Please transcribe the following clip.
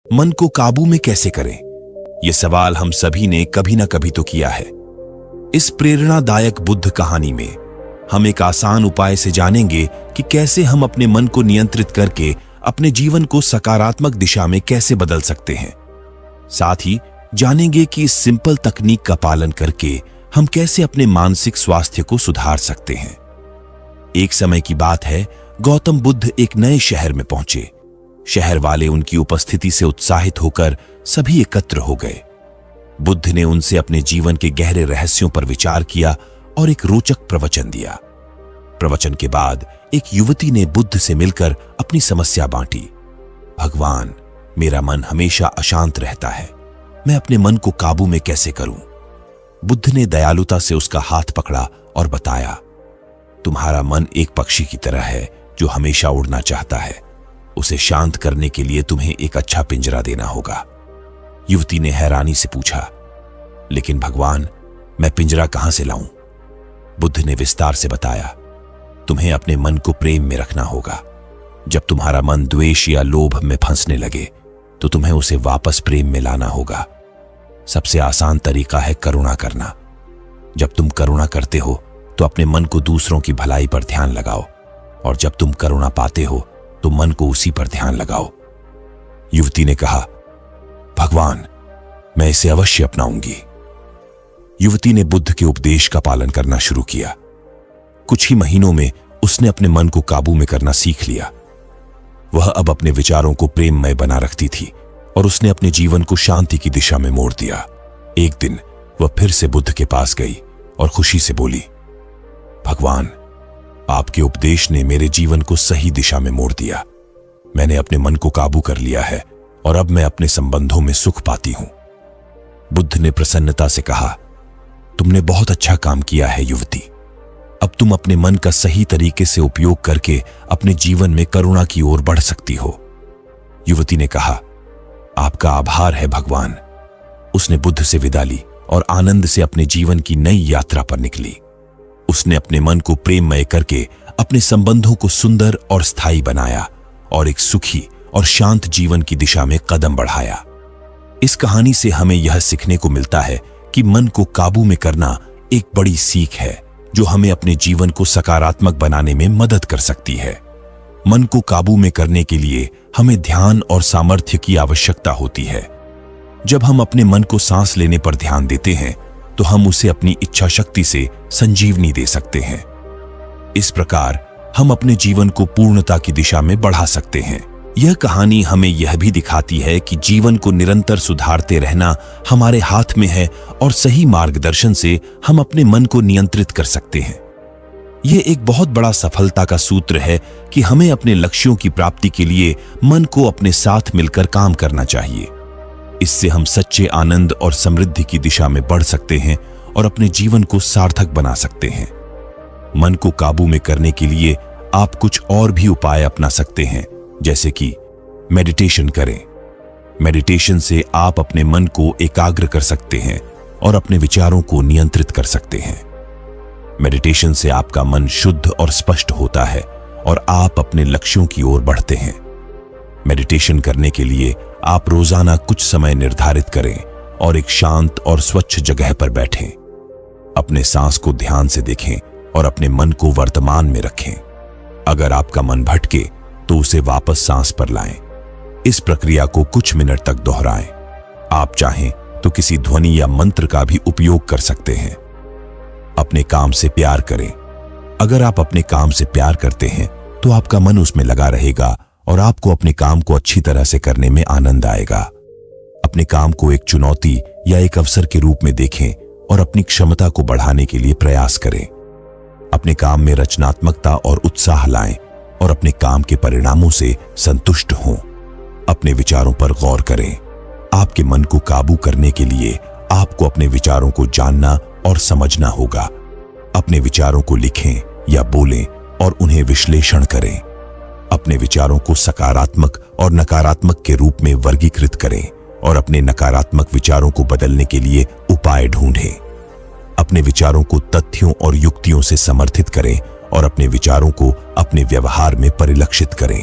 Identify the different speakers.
Speaker 1: मन को काबू में कैसे करें? यह सवाल हम सभी ने कभी ना कभी तो किया है। इस प्रेरणादायक बुद्ध कहानी में हम एक आसान उपाय से जानेंगे कि कैसे हम अपने मन को नियंत्रित करके अपने जीवन को सकारात्मक दिशा में कैसे बदल सकते हैं। साथ ही जानेंगे कि इस सिंपल तकनीक का पालन करके हम कैसे अपने मानसिक स्वास्थ्य को सुधार सकते हैं। एक समय की बात है, गौतम बुद्ध एक नए शहर में पहुंचे। शहर वाले उनकी उपस्थिति से उत्साहित होकर सभी एकत्र हो गए। बुद्ध ने उनसे अपने जीवन के गहरे रहस्यों पर विचार किया और एक रोचक प्रवचन दिया। प्रवचन के बाद एक युवती ने बुद्ध से मिलकर अपनी समस्या बांटी। भगवान, मेरा मन हमेशा अशांत रहता है, मैं अपने मन को काबू में कैसे करूं? बुद्ध ने दयालुता से उसका हाथ पकड़ा और बताया, तुम्हारा मन एक पक्षी की तरह है जो हमेशा उड़ना चाहता है। उसे शांत करने के लिए तुम्हें एक अच्छा पिंजरा देना होगा। युवती ने हैरानी से पूछा, लेकिन भगवान, मैं पिंजरा कहां से लाऊं? बुद्ध ने विस्तार से बताया, तुम्हें अपने मन को प्रेम में रखना होगा। जब तुम्हारा मन द्वेष या लोभ में फंसने लगे तो तुम्हें उसे वापस प्रेम में लाना होगा। सबसे आसान तरीका है करुणा करना। जब तुम करुणा करते हो तो अपने मन को दूसरों की भलाई पर ध्यान लगाओ, और जब तुम करुणा पाते हो तो मन को उसी पर ध्यान लगाओ। युवती ने कहा, भगवान, मैं इसे अवश्य अपनाऊंगी। युवती ने बुद्ध के उपदेश का पालन करना शुरू किया। कुछ ही महीनों में उसने अपने मन को काबू में करना सीख लिया। वह अब अपने विचारों को प्रेममय बना रखती थी और उसने अपने जीवन को शांति की दिशा में मोड़ दिया। एक दिन वह फिर से बुद्ध के पास गई और खुशी से बोली, भगवान, आपके उपदेश ने मेरे जीवन को सही दिशा में मोड़ दिया। मैंने अपने मन को काबू कर लिया है और अब मैं अपने संबंधों में सुख पाती हूं। बुद्ध ने प्रसन्नता से कहा, तुमने बहुत अच्छा काम किया है युवती। अब तुम अपने मन का सही तरीके से उपयोग करके अपने जीवन में करुणा की ओर बढ़ सकती हो। युवती ने कहा, आपका आभार है भगवान। उसने बुद्ध से विदा ली और आनंद से अपने जीवन की नई यात्रा पर निकली। उसने अपने मन को प्रेममय करके अपने संबंधों को सुंदर और स्थायी बनाया और एक सुखी और शांत जीवन की दिशा में कदम बढ़ाया। इस कहानी से हमें यह सीखने को मिलता है कि मन को काबू में करना एक बड़ी सीख है जो हमें अपने जीवन को सकारात्मक बनाने में मदद कर सकती है। मन को काबू में करने के लिए हमें ध्यान और सामर्थ्य की आवश्यकता होती है। जब हम अपने मन को सांस लेने पर ध्यान देते हैं तो हम उसे अपनी इच्छा शक्ति से संजीवनी दे सकते हैं। इस प्रकार हम अपने जीवन को पूर्णता की दिशा में बढ़ा सकते हैं। यह कहानी हमें यह भी दिखाती है कि जीवन को निरंतर सुधारते रहना हमारे हाथ में है और सही मार्गदर्शन से हम अपने मन को नियंत्रित कर सकते हैं। यह एक बहुत बड़ा सफलता का सूत्र है कि हमें अपने लक्ष्यों की प्राप्ति के लिए मन को अपने साथ मिलकर काम करना चाहिए। इससे हम सच्चे आनंद और समृद्धि की दिशा में बढ़ सकते हैं और अपने जीवन को सार्थक बना सकते हैं। मन को काबू में करने के लिए आप कुछ और भी उपाय अपना सकते हैं, जैसे कि मेडिटेशन करें। मेडिटेशन से आप अपने मन को एकाग्र कर सकते हैं और अपने विचारों को नियंत्रित कर सकते हैं। मेडिटेशन से आपका मन शुद्ध और स्पष्ट होता है और आप अपने लक्ष्यों की ओर बढ़ते हैं। मेडिटेशन करने के लिए आप रोजाना कुछ समय निर्धारित करें और एक शांत और स्वच्छ जगह पर बैठें। अपने सांस को ध्यान से देखें और अपने मन को वर्तमान में रखें। अगर आपका मन भटके तो उसे वापस सांस पर लाएं। इस प्रक्रिया को कुछ मिनट तक दोहराएं। आप चाहें तो किसी ध्वनि या मंत्र का भी उपयोग कर सकते हैं। अपने काम से प्यार करें। अगर आप अपने काम से प्यार करते हैं तो आपका मन उसमें लगा रहेगा और आपको अपने काम को अच्छी तरह से करने में आनंद आएगा। अपने काम को एक चुनौती या एक अवसर के रूप में देखें और अपनी क्षमता को बढ़ाने के लिए प्रयास करें। अपने काम में रचनात्मकता और उत्साह लाएं और अपने काम के परिणामों से संतुष्ट हों। अपने विचारों पर गौर करें। आपके मन को काबू करने के लिए आपको अपने विचारों को जानना और समझना होगा। अपने विचारों को लिखें या बोलें और उन्हें विश्लेषण करें। अपने विचारों को सकारात्मक और नकारात्मक के रूप में वर्गीकृत करें और अपने नकारात्मक विचारों को बदलने के लिए उपाय ढूंढें। अपने विचारों को तथ्यों और युक्तियों से समर्थित करें और अपने विचारों को अपने व्यवहार में परिलक्षित करें।